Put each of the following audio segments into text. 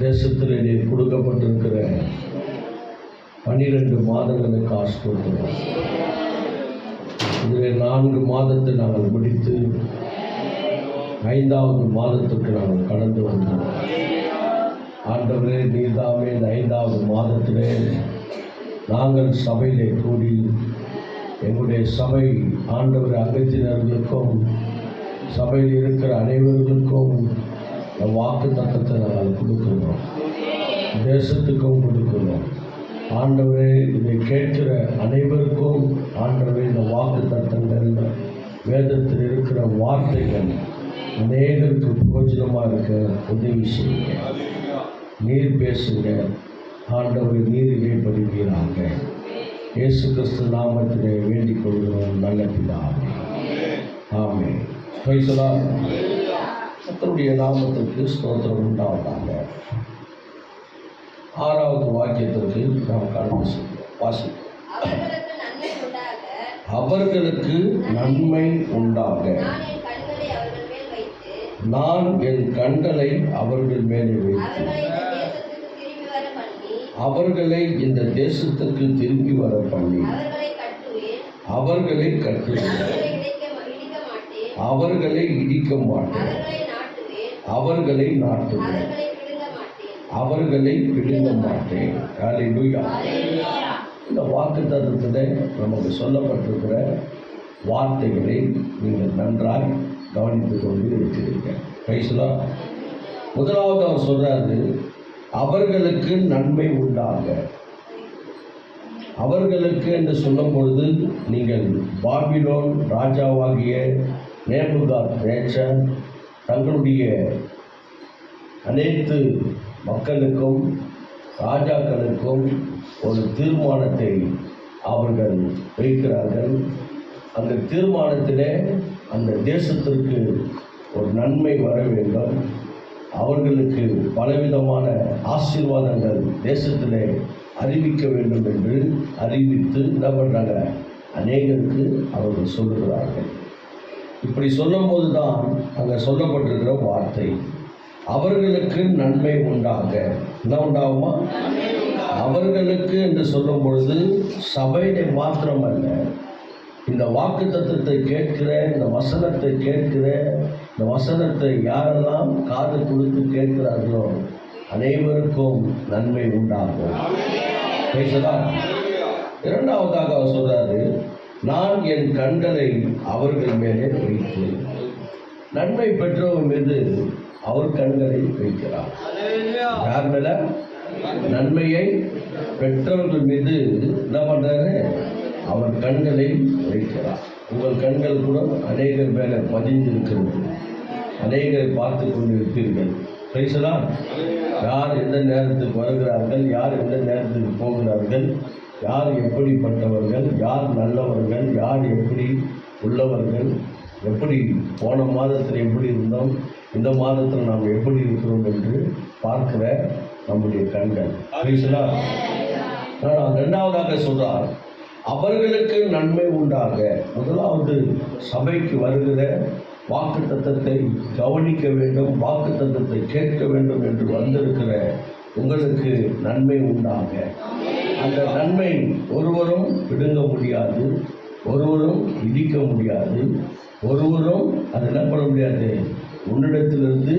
தேசத்தில் நீர் கொடுக்கப்பட்டிருக்கிற 12 மாதங்களுக்கு ஆஸ்பத்திரம். இதில் 4 மாதத்தை நாங்கள் முடித்து 5வது மாதத்துக்கு நாங்கள் கடந்து வந்தோம். ஆண்டவரே, நீர்தாமே இந்த 5வது மாதத்திலே நாங்கள் சபையிலே கூடி எங்களுடைய சபை ஆண்டவர் அங்கத்தினர்களுக்கும் சபையில் இருக்கிற அனைவர்களுக்கும் வாக்கு தத்தத்தை நாங்கள் கொடுக்கிறோம், தேசத்துக்கும் கொடுக்கிறோம். ஆண்டவரே, இதை கேட்கிற அனைவருக்கும் ஆண்டவரே இந்த வாக்கு தத்தங்கள், வேதத்தில் இருக்கிற வார்த்தைகள் அநேகருக்கு பிரயோஜனமாக இருக்க உதவி செய்யுங்க. நீர் பேசுங்க ஆண்டவரை, நீர் இடைப்படுவீராக. இயேசு கிறிஸ்து நாமத்திலே வேண்டிக் கொள்கிறோம் நல்ல பிதாவே, ஆமென். Praise the Lord. கர்த்தருடைய நாமத்திற்கு ஸ்தோத்திரம் உண்டாவதாக. 6வது வாக்கியத்திற்கு நாம் கடந்து வாசிப்போம். அவர்களுக்கு நன்மை உண்டாக நான் என் கண்களை அவர்கள் மேலே வைத்து அவர்களை இந்த தேசத்துக்கு திரும்பி வர பண்ணி அவர்களை கட்டுவேன், அவர்களை இடிக்க மாட்டேன், அவர்களை நாட்டுவேன், அவர்களை பிடுங்க மாட்டேன். ஹல்லேலூயா. இந்த வாக்குத்தத்தத்தில் நமக்கு சொல்லப்பட்டிருக்கிற வார்த்தைகளை நீங்கள் நன்றாய் கவனித்துக் கொண்டு இருக்கிறீர்கள். Praise the Lord. முதலாவது அவர் சொல்றாரு, அவர்களுக்கு நன்மை உண்டாக. அவர்களுக்கு என்று சொல்லும் பொழுது நீங்கள் பாபிலோன் ராஜாவாகிய நேபுகாத்நேச்சர் தங்களுடைய அனைத்து மக்களுக்கும் ராஜாக்களுக்கும் ஒரு தீர்மானத்தை அவர்கள் வைக்கிறார்கள். அந்த தீர்மானத்திலே அந்த தேசத்திற்கு ஒரு நன்மை வர வேண்டும், அவர்களுக்கு பலவிதமான ஆசீர்வாதங்கள் தேசத்திலே அறிவிக்க வேண்டும் என்று அறிவித்து என்ன பண்ணுறாங்க, அநேகருக்கு அவர்கள் சொல்லுகிறார்கள். இப்படி சொல்லும் போது தான் அங்கே சொல்லப்பட்டிருக்கிற வார்த்தை, அவர்களுக்கு நன்மை உண்டாக. என்ன உண்டாகுமா? அவர்களுக்கு என்று சொல்லும் பொழுது சபையை மாத்திரமல்ல, இந்த வாக்கு தத்தத்தை கேட்கிற, இந்த வசனத்தை கேட்கிற, இந்த வசனத்தை யாரெல்லாம் காது கொடுத்து கேட்கிறார்களோ அனைவருக்கும் நன்மை உண்டாகும். பேசலாம். 2வதாக அவர் சொல்றாரு, நான் என் கண்களை அவர்கள் மேலே வைத்து. நன்மை பெற்றவங்க மீது அவர் கண்களை வைக்கிறார். யார் மேல? நன்மையை பெற்றவர்கள் மீது என்ன பண்றாரு? அவர் கண்களை வைக்கிறார். உங்கள் கண்கள் கூட அநேகர் மேலே பதிந்திருக்கிறது, அநேகரை பார்த்து கொண்டு இருப்பீர்கள். Praise the Lord. யார் எந்த நேரத்துக்கு வருகிறார்கள், யார் எந்த நேரத்துக்கு போகிறார்கள், யார் எப்படிப்பட்டவர்கள், யார் நல்லவர்கள், யார் எப்படி உள்ளவர்கள், எப்படி போன மாதத்தில் எப்படி இருந்தோம், இந்த மாதத்தில் நாம் எப்படி இருக்கிறோம் என்று பார்க்கிற நம்முடைய கண்கள். Praise the Lord. ஆனால் 2வதாக சொல்றார், அவர்களுக்கு நன்மை உண்டாக. முதலாவது சபைக்கு வருகிற வாக்கு தத்தத்தை கவனிக்க வேண்டும், வாக்கு தத்தத்தை கேட்க வேண்டும் என்று வந்திருக்கிற உங்களுக்கு நன்மை உண்டாக. அந்த நன்மை ஒருவரும் பிடுங்க முடியாது, ஒருவரும் இடிக்க முடியாது, ஒருவரும் அது என்ன பண்ண முடியாது, உன்னிடத்திலிருந்து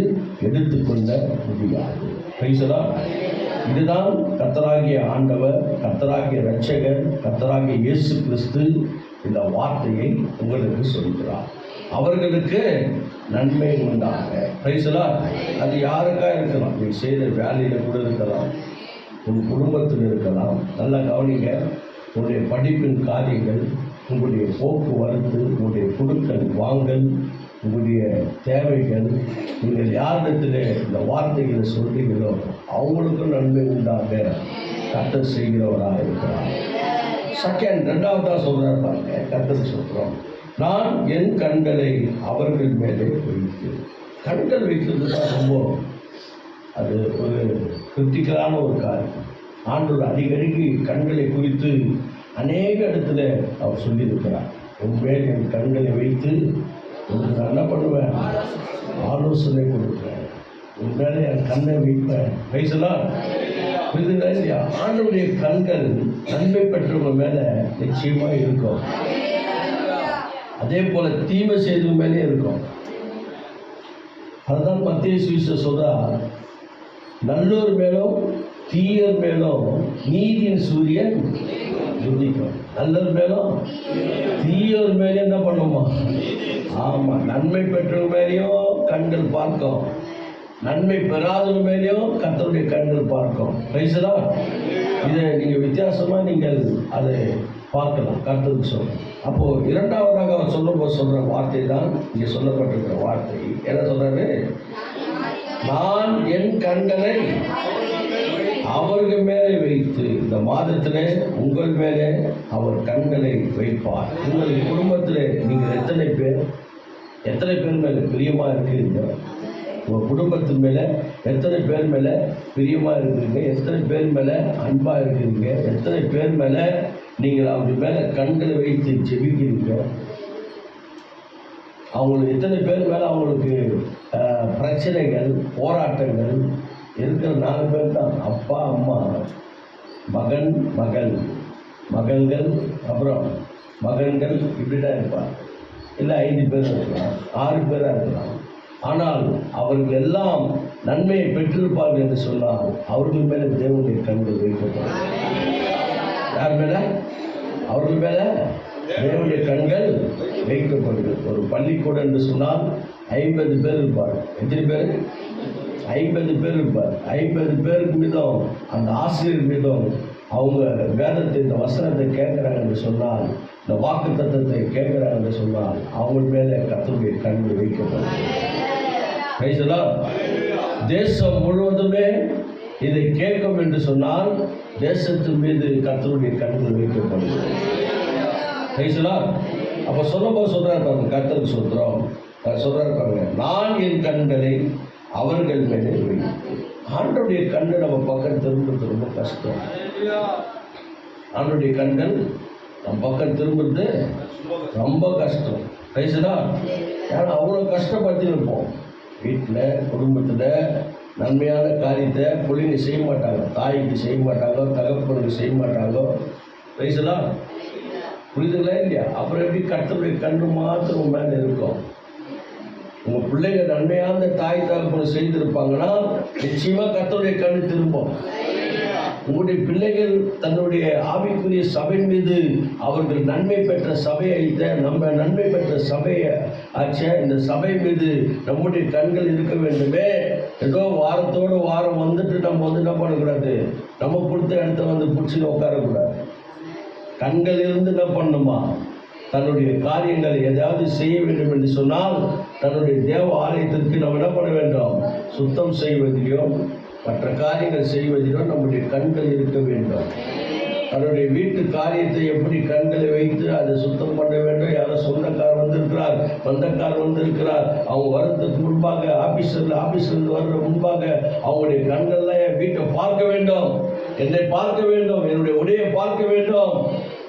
எடுத்துக்கொள்ள முடியாது. Praise the Lord. இதுதான் கர்த்தராகிய ஆண்டவர், கர்த்தராகிய இரட்சகர், கர்த்தராகிய இயேசு கிறிஸ்து இந்த வார்த்தையை உங்களுக்கு சொல்கிறார். அவர்களுக்கு நன்மை உண்டாக. Praise the Lord. அது யாருக்காக இருக்கலாம், நீ செய்கிற வேலையில் கூட இருக்கலாம், உன் குடும்பத்தில் இருக்கலாம். நல்லா கவனிங்க. உங்களுடைய படிப்பின் காரியங்கள், உங்களுடைய போக்குவரத்து, உங்களுடைய கொடுக்கல் வாங்கல், உங்களுடைய தேவைகள், நீங்கள் யாரிடத்தில் இந்த வார்த்தைகளை சொல்கிறீங்களோ அவங்களுக்கும் நன்மை உண்டாக கர்த்தர் செய்கிறவராக இருக்கிறார். செகண்ட் 2வதாக சொல்கிறார் பாருங்க, கர்த்தர் சொல்கிறோம், நான் என் கண்களை அவர்கள் மேலே வைத்து. கண்கள் வைக்கிறது தான் ரொம்ப அது ஒரு கிரிட்டிக்கலான ஒரு காரியம். ஆண்டவர் அடிக்கடிக்கு கண்களை குறித்து அநேக இடத்துல அவர் சொல்லியிருக்கிறார். உண்மையில் என் கண்களை வைத்து உங்களுக்கு என்ன பண்ணுவேன், ஆலோசனை கொடுப்பேன், உன் மேலே என் கண்ணை வைப்பேன். பேசலாம் புரியுதுங்களா இல்லையா? ஆண்டவருடைய கண்கள் நன்மை பெற்றவங்க மேல நிச்சயமா இருக்கும். அதே போல தீமை செய்தவங்க மேலே இருக்கும். அதுதான் மத்திய சுவிசேஷம் சொல்றார், நல்லோர் மேலும் தீயர் மேலும் நீதியின் சூரியன் உதிக்கும். நல்லோர் மேலும் தீயோர் மேலே என்ன பண்ணுமா? ஆமா, நன்மை பெற்றவங்க மேலேயும் கண்கள் பார்க்கும், நன்மை பெறாதவங்க மேலேயும் கர்த்தருடைய கண்கள் பார்க்கும். பேசலா இதை நீங்க வித்தியாசமா நீங்கள் அதை பார்க்கலாம். கர்த்தருக்கு சொல்றேன். அப்போ இரண்டாவதாக அவர் சொல்ற வார்த்தை தான் இங்க சொல்லப்பட்டிருக்கிற வார்த்தை. என்ன சொல்றாரு? நான் என் கண்களை அவர்கள் மேலே வைத்து, இந்த மாதத்திலே உங்கள் மேலே அவர் கண்களை வைப்பார். உங்கள் குடும்பத்தில் நீங்கள் எத்தனை பேர் மேலே பிரியமா இருக்கிறீங்க? உங்கள் குடும்பத்தின் மேலே எத்தனை பேர் மேலே பிரியமா இருக்கிறீங்க? எத்தனை பேர் மேலே அன்பா இருக்கிறீங்க? எத்தனை பேர் மேலே நீங்கள் அவங்க மேலே கண்களை வைத்து ஜெபிக்கிறீங்க? அவங்களுக்கு எத்தனை பேர் மேலே அவங்களுக்கு பிரச்சனைகள், போராட்டங்கள் இருக்கிற 4 பேர் தான். அப்பா, அம்மா, மகன், மகள்கள், அப்புறம் மகன்கள், இப்படிதான் இருப்பார். இல்லை 5 பேர் இருக்கலாம், 6 பேராக இருக்கலாம். ஆனால் அவர்கள் எல்லாம் நன்மையை பெற்றிருப்பார்கள் என்று சொன்னால் அவர்கள் மேலே தேவனுடைய கண்கள் வைக்கப்படும். யார் மேல? அவர்கள் மேல தேவனுடைய கண்கள் வைக்கப்படுகிறது. ஒரு பள்ளிக்கூடம் என்று சொன்னால் 50 பேர் இருப்பார். எத்தனை பேர்? 50 பேர் இருப்பார். 50 பேருக்கு மீதும் அந்த ஆசிரியர் மீதும் அவங்க வேதத்தை, இந்த வசனத்தை கேட்குறாங்க என்று சொன்னால், இந்த வாக்கு தத்தத்தை கேட்குறாங்க என்று சொன்னால் அவங்க மேலே கர்த்தருடைய கண்கள் வைக்கப்படும். தேசம் முழுவதுமே இதை கேட்கும் என்று சொன்னால் தேசத்தின் மீது கர்த்தருடைய கண்கள் வைக்கப்படும். அப்ப சொல்றாரு பாருங்க, கர்த்தருக்கு சொல்றோம் சொல்றாரு பாருங்க, நான் என் கண்களை அவர்கள் மேலே வைத்து. ஆண்டவருடைய கண்கள் நம்ம பக்கம் திரும்புறது ரொம்ப கஷ்டம். ஆண்டவருடைய கண்கள் நம்ம பக்கம் திரும்புறது ரொம்ப கஷ்டம். பேசுதா? ஏன்னா அவ்வளோ கஷ்டப்பட்டு இருப்போம். வீட்டில், குடும்பத்தில் நன்மையான காரியத்தை பிள்ளைங்க செய்ய மாட்டாங்க, தாய்க்கு செய்ய மாட்டாங்க, தகப்பனுக்கு செய்ய மாட்டாங்க. பேசுதா? புரியுதுங்களா இல்லையா? அப்புறம் எப்படி கர்த்தருடைய கண்ணு மாத்திரம் மேலே இருக்கும்? உங்கள் பிள்ளைங்க நன்மையான தாய் தகப்பனை செய்திருப்பாங்கன்னா நிச்சயமாக கர்த்தருடைய கண்ணு திரும்பும். உங்களுடைய பிள்ளைகள் தன்னுடைய ஆவிக்குரிய சபை மீது அவர்கள் நன்மை பெற்ற சபையை, நம்ம நன்மை பெற்ற சபையை ஆச்ச, இந்த சபை மீது நம்முடைய கண்கள் இருக்க வேண்டுமே. ஏதோ வாரத்தோடு வாரம் வந்துட்டு நம்ம என்ன பண்ணக்கூடாது, நம்ம கொடுத்த இடத்த பிடிச்சி உட்காரக்கூடாது. கண்கள் இருந்து என்ன பண்ணுமா? தன்னுடைய காரியங்களை எதாவது செய்ய வேண்டும் என்று சொன்னால் தன்னுடைய தேவ ஆலயத்திற்கு நம்ம என்ன பண்ண வேண்டும்? சுத்தம் செய்வதிலும் மற்ற காரியங்கள் செய்வதிலும் நம்முடைய கண்கள் இருக்க வேண்டும். தன்னுடைய வீட்டு காரியத்தை எப்படி கண்களை வைத்து அதை சுத்தம் பண்ண வேண்டும். யாரோ சொந்தக்கார் வந்திருக்கிறார், பந்தக்கார் வந்திருக்கிறார், அவங்க வர்றதுக்கு முன்பாக ஆபீஸ்லேருந்து வர்ற முன்பாக அவங்களுடைய கண்கள்லாம் என் வீட்டை பார்க்க வேண்டும், என்னை பார்க்க வேண்டும், என்னுடைய உடையை பார்க்க வேண்டும்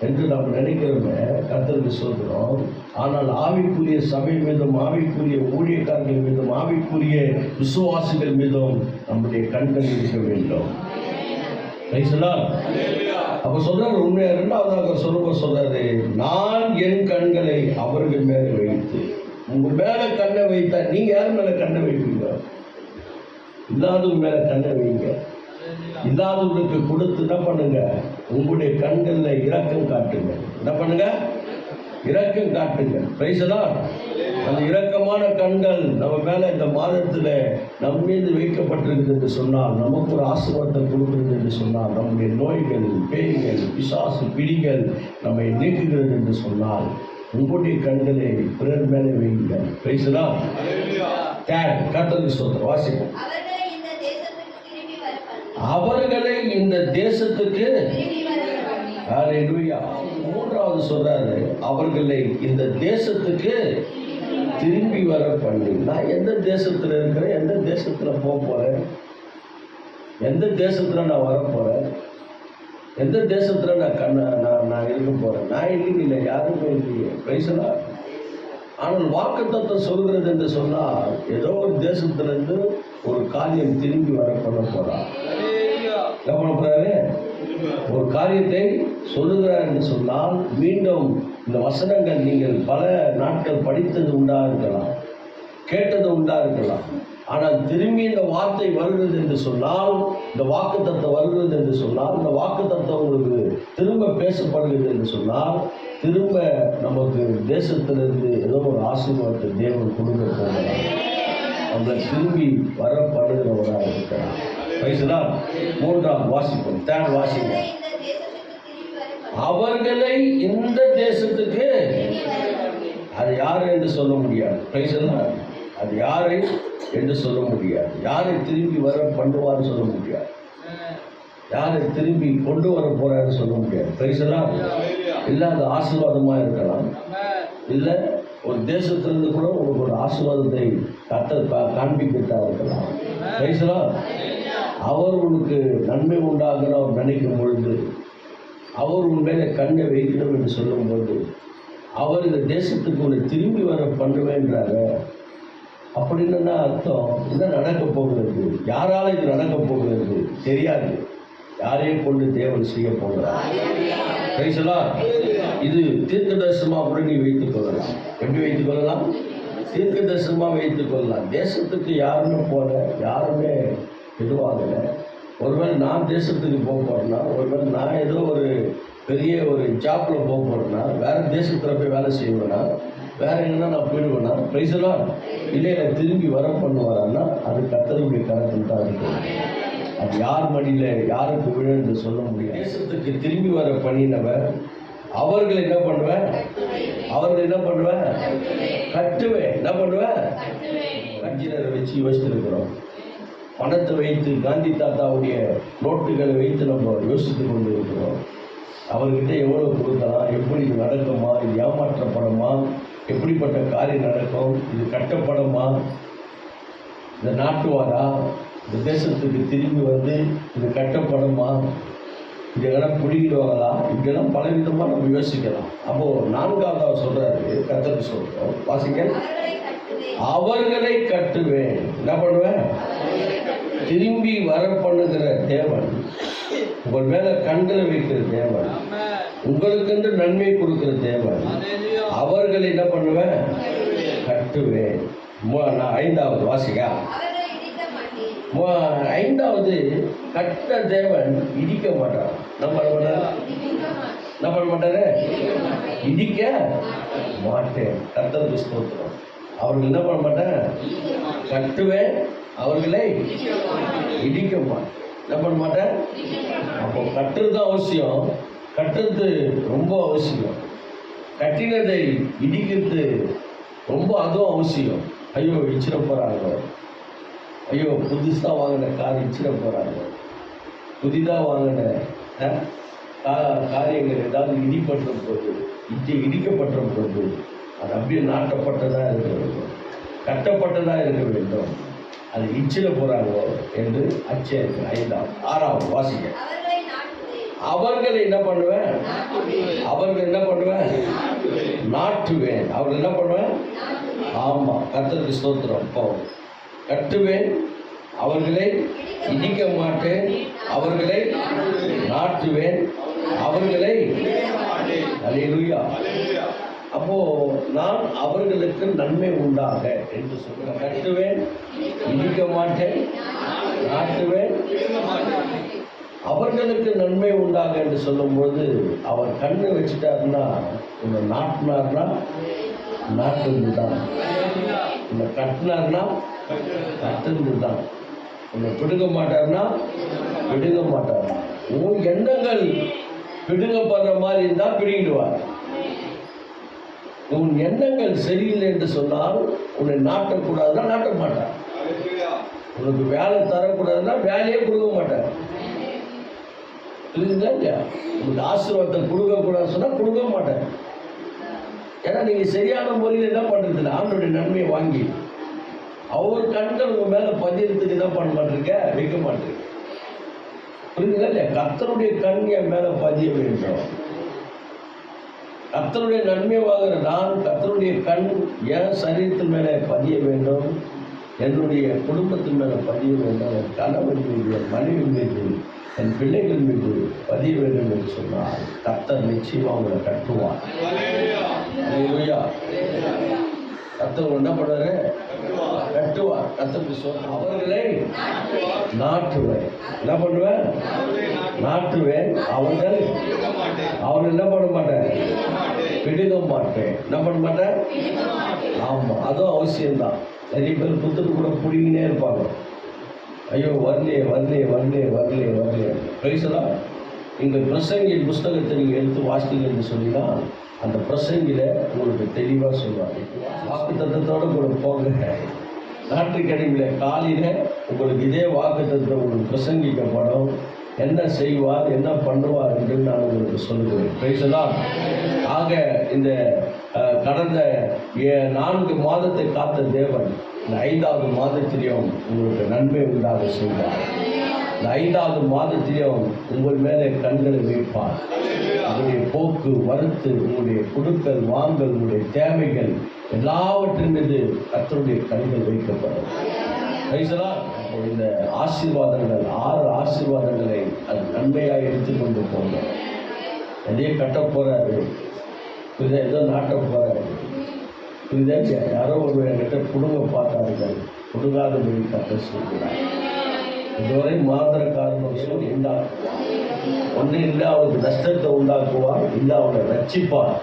என்று நாம் நினைக்கிறோமே. கர்த்தருக்கு சொல்கிறோம். ஆனால் ஆவிக்குரிய சபை மீதும், ஆவிக்குரிய ஊழியக்காரர்கள் மீதும், ஆவிக்குரிய விசுவாசிகள் மீதும் நம்முடைய கண்கள் இருக்க வேண்டும். அப்ப சொல்றாரு, உண்மையா இரண்டாவதாக சொல்றாரு, நான் என் கண்களை அவர்கள் மேல வைத்து. உங்க மேல கண்ணை வைத்தா நீங்க யார் மேல கண்ணை வைப்பீங்க? இல்லாதவங்க மேல கண்ணை வைங்க. இல்லாதவர்களுக்கு கொடுத்து என்ன பண்ணுங்க? உங்களுடைய கண்கள்ல இரக்கம் காட்டுங்க. என்ன பண்ணுங்க? இரக்கம் காட்டுங்க. பிரைஸலா? அந்த இரக்கமான கண்கள் நம்ம மேல இந்த மாதத்துல நம் மீது வைக்கப்பட்டிருக்கிறது என்று சொன்னால், நமக்கு ஒரு ஆசீர்வாதத்தை கொடுக்கிறது என்று சொன்னால், நம்முடைய நோய்கள், பேய்கள், பிசாசு பிடிகள் நம்மை நீக்குகிறது என்று சொன்னால், உங்களுடைய கண்களை பிறர் மேலே வைங்க. பிரைஸலா? கர்த்தருக்கு சொல்ற வாசிப்போம். அவர்களை இந்த தேசத்துக்கு, மூன்றாவது சொல்றாரு, அவர்களை இந்த தேசத்துக்கு திரும்பி வர பண்ணி. நான் எந்த தேசத்துல இருக்கிறேன்? எந்த தேசத்துல போக போறேன்? எந்த தேசத்துல நான் வர போறேன்? எந்த தேசத்துல நான் இருக்க போறேன்? நான் இல்லை, யாருமே இல்லையே. பிரைஸலா? ஆனால் வாக்குத்தத்தம் சொல்கிறது என்று சொன்னால், ஏதோ ஒரு தேசத்திலிருந்து ஒரு காரியம் திரும்பி வர பண்ண போறார். என்ன பண்ண போறாரு? ஒரு காரியத்தை சொல்லுகிறார் என்று சொன்னால், மீண்டும் இந்த வசனங்கள் நீங்கள் பல நாட்கள் படித்தது உண்டா இருக்கலாம், கேட்டது உண்டா இருக்கலாம். ஆனால் திரும்பி இந்த வார்த்தை வருகிறது என்று சொன்னால், இந்த வாக்குத்தத்தம் வருகிறது என்று சொன்னால், இந்த வாக்குத்தத்தம் உங்களுக்கு திரும்ப பேசப்படுகிறது என்று சொன்னால், திரும்ப நமக்கு தேசத்திலிருந்து ஏதோ ஒரு ஆசீர்வாதத்தை தேவன் கொடுக்க போகிறார். அவங்களை திரும்பி வர பண்ணுகிறவராக இருக்கிறார். பேசுதான். மூன்றாம் வாசிப்போம். தேர்ட் வாசிங்க. அவர்களை இந்த தேசத்துக்கு, அது யார் என்று சொல்ல முடியாது. பேசுதான். அது யாரை என்று சொல்ல முடியாது. யாரை திரும்பி வர பண்ணுவார்னு சொல்ல முடியாது. யாரை திரும்பி கொண்டு வர போறாருன்னு சொல்ல முடியாது. பேசலாம். இல்லை அது ஆசீர்வாதமா இருக்கலாம், இல்லை ஒரு தேசத்திலிருந்து கூட உங்களுக்கு ஒரு ஆசீர்வாதத்தை காண்பிக்கிட்டா இருக்கலாம். பேசலாம். அவர் உனக்கு நன்மை உண்டாகணும் அவர் நினைக்கும் பொழுது, அவர் உன் மேலே கண்ணை வைக்கணும் என்று சொல்லும்போது, அவர் இந்த தேசத்துக்கு உன்னை திரும்பி வர பண்ணுவேன்றாங்க. அப்படின்னு அர்த்தம் என்ன நடக்க போகிறது? யாரால இது நடக்க போகிறது தெரியாது. யாரையும் கொண்டு தேவன் செய்ய போகிறார். பேசலாம். இது தீர்க்க தரிசனமாக கூட நீ வைத்துக் கொள்ளலாம். எப்படி வைத்துக் கொள்ளலாம்? தீர்க்க தரிசனமாக வைத்துக் கொள்ளலாம். தேசத்துக்கு யாருமே போல, யாருமே எதுவாகலை. ஒருவேளை நான் தேசத்துக்கு போக போகிறேன்னா, ஒருவேளை நான் ஏதோ ஒரு பெரிய ஒரு ஜாப்பில் போக போகிறேன்னா, வேறு தேசத்தில் போய் வேலை செய்வேன்னா, வேறு எங்கன்னா நான் போயிடுவேன்னா, பிரைஸெல்லாம் இல்லை நான் திரும்பி வர பண்ணுவாரான்னா, அது கர்த்தருடைய கரத்தில் தான் இருக்குது. அது யார் மடியில் யாருக்கு விழுந்து சொல்ல முடியும். தேசத்துக்கு திரும்பி வர பண்ணினவர் அவர்கள் என்ன பண்ணுவேன்? அவர்கள் என்ன பண்ணுவேன்? கட்டுவேன். என்ன பண்ணுவேன்? கட்சியினரை வச்சு யோசித்துருக்கிறோம். பணத்தை வைத்து, காந்தி தாத்தாவுடைய நோட்டுகளை வைத்து நம்ம யோசித்து கொண்டு இருக்கிறோம். அவர்கிட்ட எவ்வளோ கொடுக்கலாம், எப்படி இது நடக்குமா, இது ஏமாற்றப்படமா, எப்படிப்பட்ட காரியம் நடக்கும், இது கட்டப்படமா, இந்த நாட்டுவாரா, இந்த தேசத்துக்கு திரும்பி வந்து இது கட்டப்படுமா, இதெல்லாம் பிடிக்கிடுவாங்களா, இப்படியெல்லாம் பலவிதமாக நம்ம யோசிக்கலாம். அப்போது நான்காவதாக சொல்கிறாரு, கர்த்தர் சொல்கிறோம், வாசிங்க. அவர்களை கட்டுவேன். என்ன பண்ணுவேன்? திரும்பி வர பண்ணுகிற தேவன், உங்கள் மேலே கண்களை வைக்கிற தேவன், உங்களுக்கென்று நன்மை கொடுக்கிற தேவன். அவர்களை என்ன பண்ணுவேன்? கட்டுவேன். ஐந்தாவது வாசிக்கா. ஐந்தாவது, கட்ட தேவன் இடிக்க மாட்டார். என்ன பண்ண மாட்டாரு? இடிக்க மாட்டேன். கர்த்தருக்கு ஸ்தோத்திரம். அவர்கள் என்ன பண்ண மாட்டேன்? கட்டுவேன், அவர்களை இடிக்க மாட்டேன். என்ன பண்ண மாட்டேன்? அப்போ கட்டுறது தான் அவசியம். கட்டுறது ரொம்ப அவசியம். கட்டினதை இடிக்கிறது ரொம்ப அதுவும் அவசியம். ஐயோ இச்சிட போகிறாங்க, ஐயோ புதுசாக வாங்கின கார் இச்சிட போகிறாங்க, புதிதாக வாங்கின காரியங்கள் ஏதாவது இடிப்பட்ட போது, இடிக்கப்பட்ட போது அது அப்படியே நாட்டப்பட்டதாக இருக்க வேண்டும், கட்டப்பட்டதாக இருக்க வேண்டும். அது இச்சிட போகிறாங்களோ என்று அச்சம் இருக்கு. ஐந்தாவது. ஆறாவது வாசிக்க. அவர்களை என்ன பண்ணுவேன்? அவர்கள் என்ன பண்ணுவேன்? நாட்டுவேன். அவர்கள் என்ன பண்ணுவேன்? ஆமாம், கர்த்தருக்கு ஸ்தோத்திரம். இப்போ கட்டுவேன், அவர்களை இடிக்க மாட்டேன், அவர்களை நாட்டுவேன், அவர்களை அல்லேலூயா. அப்போ நான் அவர்களுக்கு நன்மை உண்டாக என்று சொல்கிறேன். கட்டுவேன், இடிக்க மாட்டேன், நாட்டுவேன், அவர்களுக்கு நன்மை உண்டாக என்று சொல்லும்போது, அவர் கண்ணு வச்சுட்டாருன்னா, உன்னை நாட்டினார்னா நாட்டு தான், உன்னை கட்டினார்னா கட்டுந்து தான், உன்னை பிடுங்க மாட்டார்னா பிடுங்க மாட்டார். உன் எண்ணங்கள் பிடுங்கப்படுற மாதிரி இருந்தால் பிடிங்கிடுவார். உன் எண்ணங்கள் சரியில்லை என்று சொன்னால் உன்னை நாட்டக்கூடாதுன்னா நாட்ட மாட்டார். உனக்கு வேலை தரக்கூடாதுன்னா வேலையே கொடுக்க மாட்டார். புரியுதுங்களா இல்லையா? உங்களுக்கு ஆசீர்வாதத்தை கொடுக்கக்கூடாதுன்னு சொன்னால் கொடுக்க மாட்டேன். ஏன்னா நீங்கள் சரியான முறையில் என்ன பண்ணுறதில்ல, ஆண்டோடைய நன்மையை வாங்கி அவர் கண்கள் உங்கள் மேலே பதியறதுக்கு என்ன பண்ண மாட்டேங்க, வைக்க மாட்டேங்க. புரியுதுங்களா இல்லையா? கர்த்தருடைய கண் என் மேலே பதிய வேண்டும். கர்த்தருடைய நன்மை வாங்குற நான், கர்த்தருடைய கண் என் சரீரத்தின் மேலே பதிய வேண்டும். என்னுடைய குடும்பத்தின் மேலே பதிய வேண்டும், என் கணவன் மீது, என் மனைவி மீது, என் பிள்ளைகள் மீது பதிய வேண்டும் என்று சொன்னால் கர்த்தர் நிச்சயமாக அவங்களை கட்டுவார். அல்லேலூயா. கர்த்தர் என்ன பண்ணுவாரு? கட்டுவார். கர்த்தருக்கு சொல்ல அவர்களை நாட்டுவேன். என்ன பண்ணுவேன்? நாட்டுவேன். அவர்கள் என்ன பண்ண மாட்டேன்? பிடுங்க மாட்டேன். என்ன பண்ண மாட்டேன்? ஆமா, அதுவும் அவசியம்தான். நிறைய பேர் புத்தகம் கூட பிடிங்கினே இருப்பாங்க. ஐயோ வரலையே வரலையே வரலையே வரலையே வரலையே. பேசலாம். இந்த பிரசங்கின் புஸ்தகத்தை நீங்கள் எடுத்து வாசித்தீங்கன்னு சொன்னீங்கன்னா அந்த பிரசங்கில உங்களுக்கு தெளிவாக சொல்லுவாங்க. வாக்கு தத்தத்தோடு கூட போங்க. ஞாயிற்றுக்கிழமையில காலையில் உங்களுக்கு இதே வாக்கு தத்தத்தை உங்களுக்கு பிரசங்கிக்கப்படும். என்ன செய்வார், என்ன பண்ணுவார் என்று நான் உங்களுக்கு சொல்லுகிறேன். பேசலாம். ஆக இந்த கடந்த 4 மாதத்தை காத்த தேவன் இந்த 5வது மாதத்திலையும் உங்களுக்கு நன்மை உண்டாக செய்வார். இந்த 5வது மாதத்திலையும் உங்கள் மேலே கண்களை வைப்பார். உங்களுடைய போக்கு வறுத்து, உங்களுடைய கொடுக்கல் வாங்கல், உங்களுடைய தேவைகள் எல்லாவற்றின் மீது கர்த்தருடைய கண்கள் வைக்கப்படும். இந்த ஆசீர்வாதங்கள் 6 ஆசீர்வாதங்களை அது நன்மையாக எடுத்துக்கொண்டு போங்க. எதையும் கட்ட போறாரு, ஏதோ நாட்ட போறாரு. புரியுதா? யாரோ ஒரு என்கிட்ட குடுங்க பார்த்தார்கள், குடுங்காதபடி கட்ட சொல்கிறார். இதுவரை மாத்திர காரணம் இல்லை. ஒன்று இல்லை அவனுக்கு நஷ்டத்தை உண்டாக்குவார், இல்லை அவனை ரட்சிப்பார்,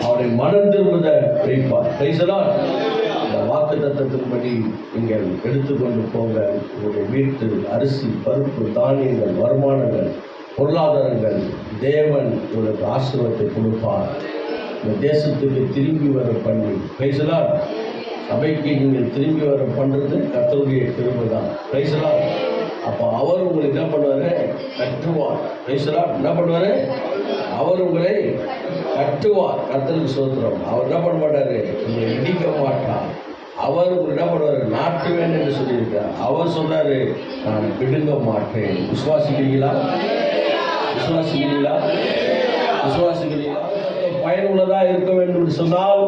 அவனை மனம் திரும்புத வைப்பார். பேசலாம். இந்த வாக்கு தத்தத்தின்படி நீங்கள் எடுத்துக்கொண்டு போங்க. உங்களுடைய வீட்டு அரிசி, பருப்பு, தானியங்கள், வருமானங்கள், பொருளாதாரங்கள் தேவன் உங்களுக்கு ஆசீர்வாதத்தை கொடுப்பார். இந்த தேசத்துக்கு திரும்பி வர பண்ணி பேசலாம். சபைக்கு நீங்கள் திரும்பி வர பண்ணுறது கர்த்தருடைய கிருபை தான். பேசலாம். அப்போ அவர் உங்களுக்கு என்ன பண்ணுவார்? கட்டுவார். பேசலாம். என்ன பண்ணுவார்? அவர் உங்களை கட்டுவார். கர்த்தருக்கு ஸ்தோத்திரம். அவர் என்ன பண்ண மாட்டார்? உங்களை இடிக்க மாட்டார். அவர் உங்களுக்கு என்ன பண்ணுவார்? நாட்டுவேன் என்று சொல்லியிருக்கார். அவர் சொல்றாரு, நான் பிடுங்க மாட்டேன். விசுவாசிக்கிறீங்களா? விசுவாசிக்கிறீங்களா? விசுவாசிக்கிறீங்களா? பயனுள்ளதாக இருக்க வேண்டும் என்று சொன்னால்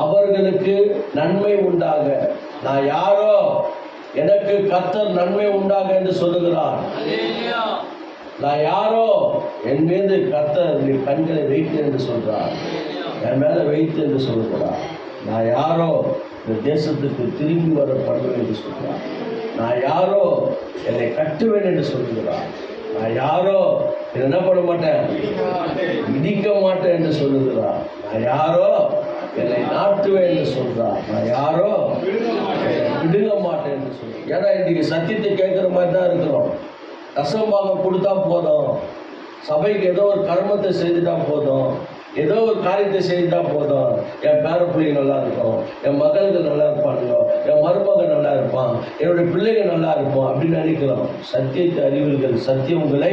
அவர்களுக்கு நன்மை உண்டாக. நான் யாரோ, எனக்கு கர்த்தர் நன்மை உண்டாக என்று சொல்லுகிறார். நான் யாரோ, என் மீது கர்த்தர் கண்களை வைத்து என்று சொல்றார். என் மேல வைத்து என்று சொல்லுகிறார். நான் யாரோ, இந்த தேசத்துக்கு திரும்பி வர பண்ணுவேன் என்று சொல்கிறார். நான் யாரோ, என்னை கட்டுவேன் என்று சொல்லுகிறார். நான் யாரோ, என்ன பண்ண மாட்டேன், இடிக்க மாட்டேன் என்று சொல்லுகிறார். நான் யாரோ, என்னை நாட்டுவேன் என்று சொல்றார். நான் யாரோ, விடுங்க மாட்டேன் என்று சொல்றேன். ஏன்னா இன்னைக்கு சத்தியத்தை கேட்குற மாதிரி தான் இருக்கிறோம். தசமபாகம் கொடுத்தா போதும், சபைக்கு ஏதோ ஒரு கர்மத்தை செய்துட்டா போதும், ஏதோ ஒரு காரியத்தை செய்துட்டா போதும், என் பேர பிள்ளைங்க நல்லா இருக்கும், என் மகள்கள் நல்லா இருப்பானுங்க, என் மருமகன் நல்லா இருப்பான், என்னுடைய பிள்ளைகள் நல்லா இருப்போம் அப்படின்னு நினைக்கிறோம். சத்தியத்தை அறிவீர்கள், சத்தியம் உங்களை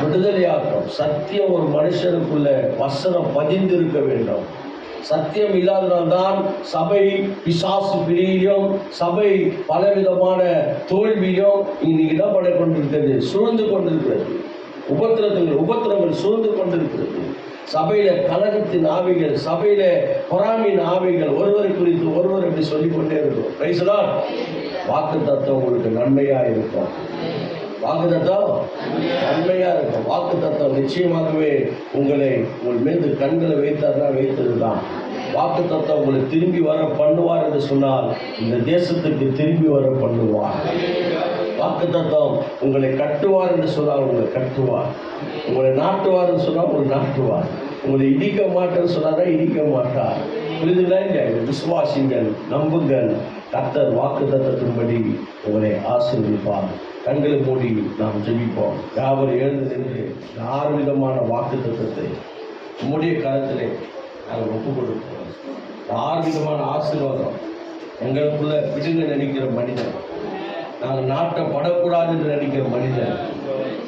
விடுதலையாக்கும். சத்தியம் ஒரு மனுஷனுக்குள்ள வசனம் பதிந்திருக்க வேண்டும். சத்தியம் இல்லாதனால்தான் சபை பிசாசு பிரியும், சபை பலவிதமான தோல்வியும் இன்னைக்கு என்ன பண்ண கொண்டிருக்கிறது? சூழ்ந்து கொண்டிருக்கிறது. உபத்திரங்கள் சூழ்ந்து கொண்டிருக்கிறது. சபையில கலகத்தின் ஆவிகள், சபையில பொறாமையின் ஆவிகள், ஒருவரை குறித்து ஒருவர் அப்படி சொல்லிக்கொண்டே இருக்கும். பிரைஸ்லார்ட். வாக்கு தத்தம் உங்களுக்கு நன்மையா இருக்கும். வாக்கு தத்தம் நன்மையா இருக்கும். வாக்கு தத்தம் நிச்சயமாகவே உங்கள் மீது கண்களை வைத்தார்னா வைத்ததுதான். வாக்கு தத்தம் உங்களை திரும்பி வர பண்ணுவார் என்று சொன்னால் இந்த தேசத்துக்கு திரும்பி வர பண்ணுவார். வாக்கு தத்தம் உங்களை கட்டுவார் என்று சொன்னால் உங்களை கட்டுவார். உங்களை நாட்டுவார் என்று சொன்னால் உங்களை நாட்டுவார். உங்களை இடிக்க மாட்டேன்னு சொன்னாதான் இடிக்க மாட்டார். புரிதுங்களா? விசுவாசிங்கள், நம்புங்கள். கர்த்தர் வாக்கு தத்தத்தின்படி உங்களை ஆசீர்வதிப்பார். கண்களை மூடி நாம் ஜெபிப்போம். யாவரும் எழுந்து நின்று 6 விதமான வாக்கு தத்தத்தை உம்முடைய கரத்திலே நாங்கள் ஒப்புக் கொடுப்போம். 6 விதமான ஆசீர்வாதம் எங்களுக்குள்ள விடுங்க நினைக்கிற மனிதன், நாங்கள் நாட்டப்படக்கூடாது என்று நினைக்கிற மனிதன்,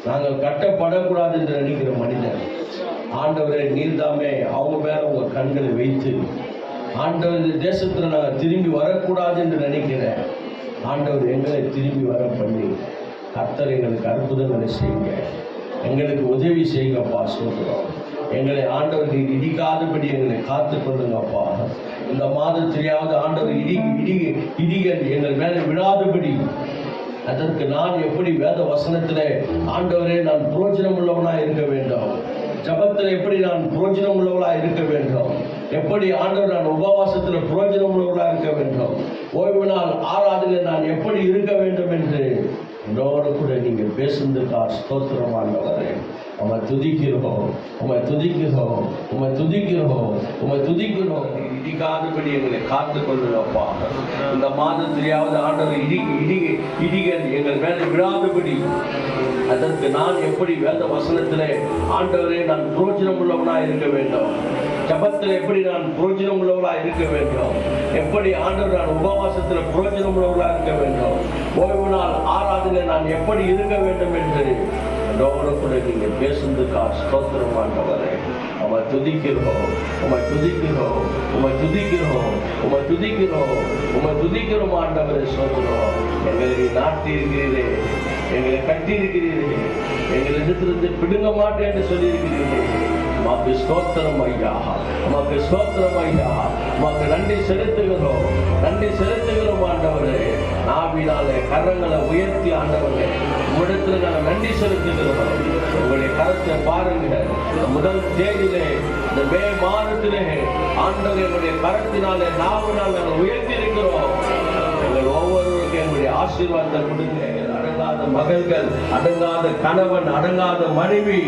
நாங்கள் கட்டப்படக்கூடாது என்று நினைக்கிற மனிதன், ஆண்டவரை நீர்தாமே அவங்க மேல உங்க கண்களை வைத்து, ஆண்டவர் இந்த தேசத்தில் நாங்கள் திரும்பி வரக்கூடாது என்று நினைக்கிறேன். ஆண்டவர் எங்களை திரும்பி வர பண்ணி கர்த்தர் எங்களுக்கு அற்புதங்களை செய்யுங்க, எங்களுக்கு உதவி செய்யுங்கப்பா சொல்கிறோம். எங்களை ஆண்டவர் நீர் இடிக்காதபடி எங்களை காத்துக் கொள்ளுங்கப்பா. இந்த மாதத்திலேயாவது ஆண்டவர் இடிகள் எங்கள் மேலே விழாதபடி, அதற்கு நான் எப்படி வேத வசனத்திலே ஆண்டவரே நான் புரோஜனம் உள்ளவனாக இருக்க வேண்டும், ஜபத்தில் எப்படி நான் புரோஜனம் உள்ளவளாக இருக்க வேண்டும், எப்படி ஆண்டவர் நான் உபவாசத்தில் புரோஜனம் உள்ளவளாக இருக்க வேண்டும், ஓய்வு நாள் ஆராதனை நான் எப்படி இருக்க வேண்டும் என்று என்னோட கூட நீங்கள் பேசுவதற்கா ஸ்தோத்திரம் ஆண்டவரே. உம்மை துதிக்கிறோம், உம்மை துதிக்கிறோம், உம்மை துதிக்கிறோம், உம்மை துதிக்கிறோம். இடிக்காதபடி எங்களை காத்துக் கொள்ளுங்கப்பா. இந்த மாதத்திலேயாவது ஆண்டவர் இடிகள் எங்கள் மேலே விழாதபடி, அதற்கு நான் எப்படி வேத வசனத்திலே ஆண்டவரே நான் புரோஜனம் உள்ளவனாக இருக்க வேண்டும், ஜபத்தில் எப்படி நான் புரோஜனம் உள்ளவர்களாக இருக்க வேண்டும், எப்படி ஆண்டவர் நான் உபவாசத்தில் புரோஜனம் உள்ளவர்களாக இருக்க வேண்டும், ஓய்வு நாள் ஆராதனை நான் எப்படி இருக்க வேண்டும் என்று என்னோட கூட நீங்கள் பேசுவதற்கா ஸ்தோத்திரம் ஆண்டவரே. உம்மை துதிக்கிறோம், உம்மை துதிக்கிறோம், உம்மை துதிக்கிறோம், உம்மை துதிக்கிறோம், உம்மை துதிக்கிறோம் ஆண்டவரே. ஸ்தோத்திரம். எங்களை நாட்டி இருக்கிறீரே, எங்களை கட்டி இருக்கிறீரே, எங்களை இடத்திலிருந்து பிடுங்க மாட்டேன் என்று சொல்லியிருக்கிறீர்கள். உமக்கு ஸ்தோத்திரம் ஐயா, உமக்கு ஸ்தோத்திரம் ஐயா, உமக்கு நன்றி செலுத்துகிறோம், நன்றி செலுத்துகிறோம் ஆண்டவரே. நாவினாலே கரங்களை உயர்த்தி ஆண்டவரே உம்மிடத்தில் நாங்கள் நன்றி செலுத்துகிறோம். உங்களுடைய கரத்தை பாருங்க, முதல் தேதியிலே இந்த மே மாதத்திலே ஆண்டவர் எங்களுடைய கரத்தினாலே நாவினால் நாங்கள் உயர்த்தி இருக்கிறோம். எங்கள் ஒவ்வொருவருக்கும் எங்களுடைய ஆசீர்வாதத்தை கொடுங்க. அடங்காத மகள்கள், அடங்காத கணவன், அடங்காத மனைவி,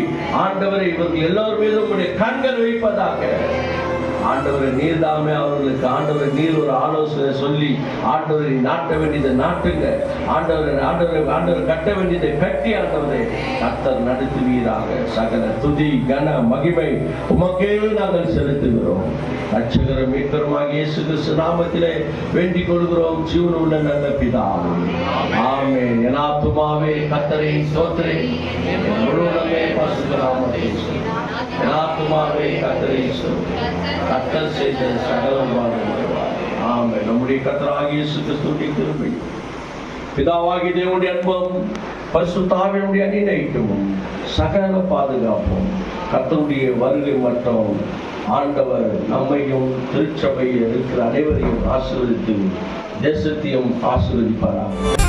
ஆண்டவரை இவர்கள் எல்லோரும் மீதும் உடைய கண்கள் வைப்பதாக. ஆண்டவரை நீர் தாமே அவர்களுக்கு ஆண்டவரை நீர் ஒரு ஆலோசனை சொல்லி ஆண்டவரை நாட்ட வேண்டியதை நாட்டுங்க, ஆண்டவர் கட்ட வேண்டியதை கட்டி ஆண்டவரை கர்த்தர் நடத்துவீராக. சகல துதி கன மகிமை உமக்கே நாங்கள் செலுத்துகிறோம். ரட்சகரும் மீட்பருமாகிய இயேசு கிறிஸ்து நாமத்திலே வேண்டிக் கொள்கிறோம் ஜீவனுள்ள நல்ல பிதாவே, ஆமென். என் ஆத்துமாவே கர்த்தரை ஸ்தோத்திரி, என் முழுவதுமே பரிசுத்த நாமத்தை ஸ்தோத்திரி. என் ஆத்துமாவே கர்த்தரை ஸ்தோத்திரி, கர்த்தர் செய்த சகலம் வாழ்வார். ஆமென். நம்முடைய கர்த்தராகிய இயேசு கிறிஸ்துவின் கிருபை, பிதாவாகிய தேவனுடைய அன்பும், பரிசுத்த ஆவியினுடைய அநிலைக்கும் சகல பாதுகாப்பும், கர்த்தருடைய வருகை மற்றும் ஆண்டவர் நம்மையும் திருச்சபையில் இருக்கிற அனைவரையும் ஆசீர்வதித்து தேசத்தையும் ஆசீர்வதிப்பாராக.